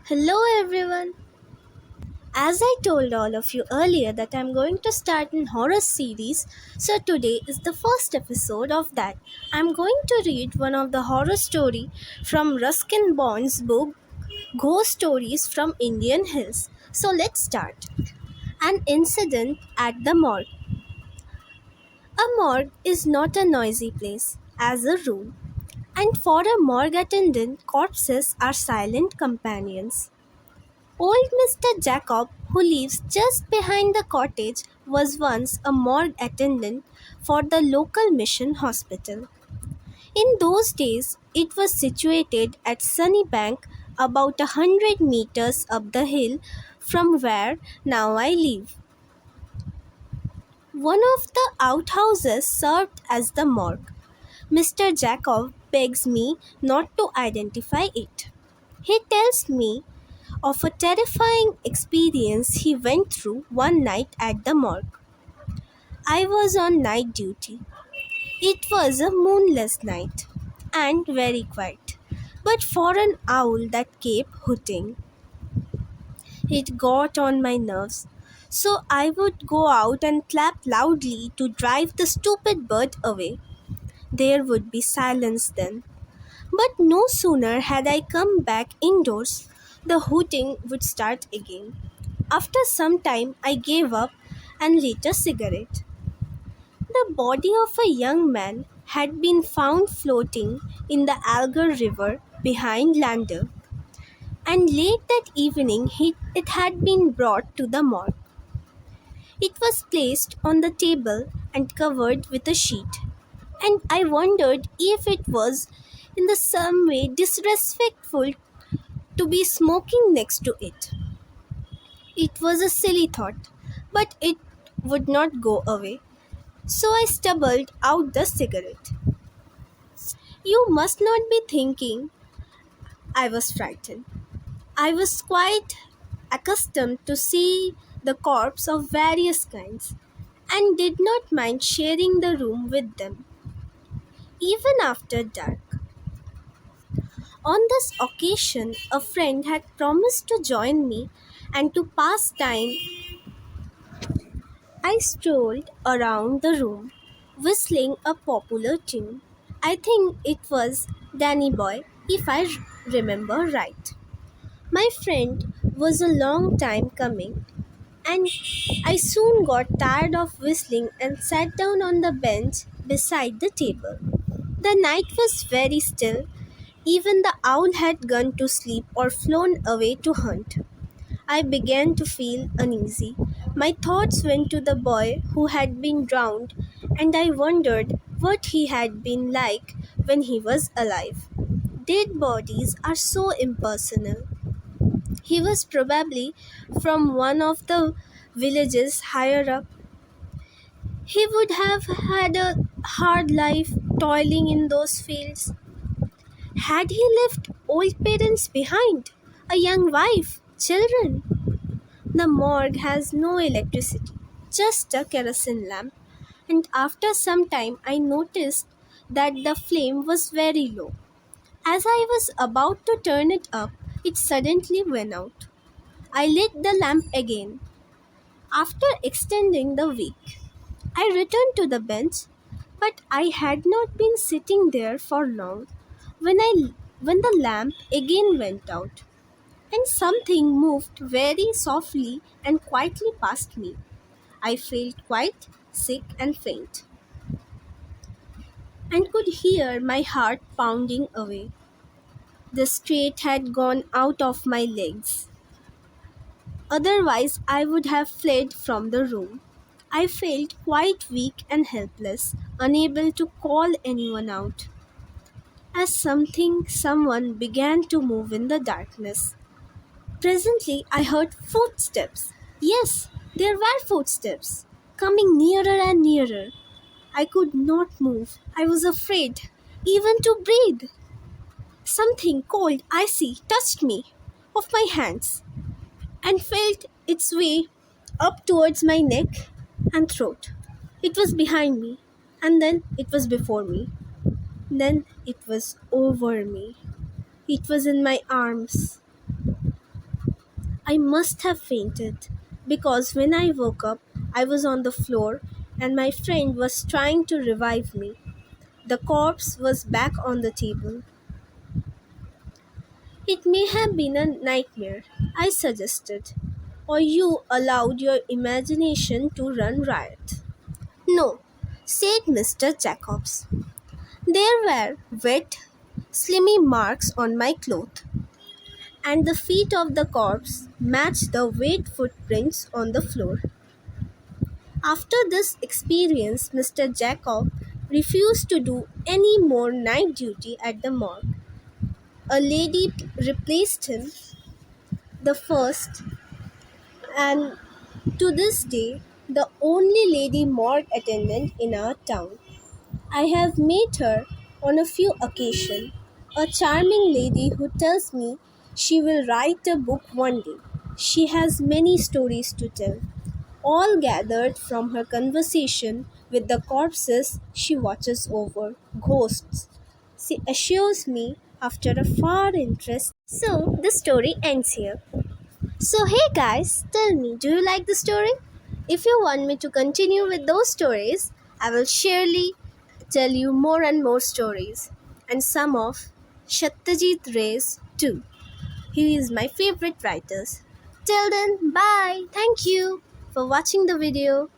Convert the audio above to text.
Hello everyone. As I told all of you earlier that I'm going to start an horror series, so today is the first episode of that. I'm going to read one of the horror story from Ruskin Bond's book Ghost Stories from Indian Hills. So let's start. An incident at the morgue. A morgue is not a noisy place as a rule, and for a morgue attendant, corpses are silent companions. Old Mr. Jacob, who lives just behind the cottage, was once a morgue attendant for the local mission hospital. In those days, it was situated at Sunnybank, about 100 meters up the hill from where now I live. One of the outhouses served as the morgue. Mr. Jacob begs me not to identify it. He tells me of a terrifying experience he went through one night at the morgue. I was on night duty. It was a moonless night and very quiet. But for an owl that kept hooting, it got on my nerves. So I would go out and clap loudly to drive the stupid bird away. There would be silence then. But no sooner had I come back indoors, the hooting would start again. After some time, I gave up and lit a cigarette. The body of a young man had been found floating in the Algar River behind Lander, and late that evening it had been brought to the morgue. It was placed on the table and covered with a sheet, and I wondered if it was in the some way disrespectful to be smoking next to it. It was a silly thought, but it would not go away, so I stubbled out the cigarette. You must not be thinking I was frightened. I was quite accustomed to see the corpse of various kinds and did not mind sharing the room with them, even after dark. On this occasion, a friend had promised to join me and to pass time. I strolled around the room, whistling a popular tune. I think it was Danny Boy, if I remember right. My friend was a long time coming, and I soon got tired of whistling and sat down on the bench beside the table. The night was very still, even the owl had gone to sleep or flown away to hunt. I began to feel uneasy. My thoughts went to the boy who had been drowned, and I wondered what he had been like when he was alive. Dead bodies are so impersonal. He was probably from one of the villages higher up. He would have had a hard life toiling in those fields. Had he left old parents behind, a young wife, children? The morgue has no electricity, just a kerosene lamp, and after some time I noticed that the flame was very low. As I was about to turn it up, it suddenly went out. I lit the lamp again. After extending the wick, I returned to the bench, but I had not been sitting there for long when the lamp again went out, and something moved very softly and quietly past me. I felt quite sick and faint, and could hear my heart pounding away. The strength had gone out of my legs. Otherwise, I would have fled from the room. I felt quite weak and helpless, unable to call anyone out. As someone began to move in the darkness. Presently, I heard footsteps. Yes, there were footsteps, coming nearer and nearer. I could not move. I was afraid, even to breathe. Something cold, icy, touched me, of my hands, and felt its way up towards my neck and throat. It was behind me, and then it was before me. Then it was over me. It was in my arms. I must have fainted because when I woke up, I was on the floor and my friend was trying to revive me. The corpse was back on the table. It may have been a nightmare, I suggested, or you allowed your imagination to run riot. No, said Mr. Jacobs. There were wet, slimy marks on my clothes, and the feet of the corpse matched the wet footprints on the floor. After this experience, Mr. Jacob refused to do any more night duty at the morgue. A lady replaced him, the first and to this day the only lady morgue attendant in our town. I have met her on a few occasions, a charming lady who tells me she will write a book one day. She has many stories to tell, all gathered from her conversation with the corpses she watches over, ghosts. She assures me after a far interest. So the story ends here. So, hey guys, tell me, do you like the story? If you want me to continue with those stories, I will surely tell you more and more stories, and some of Satyajit Ray's too. He is my favorite writer. Till then, bye. Thank you for watching the video.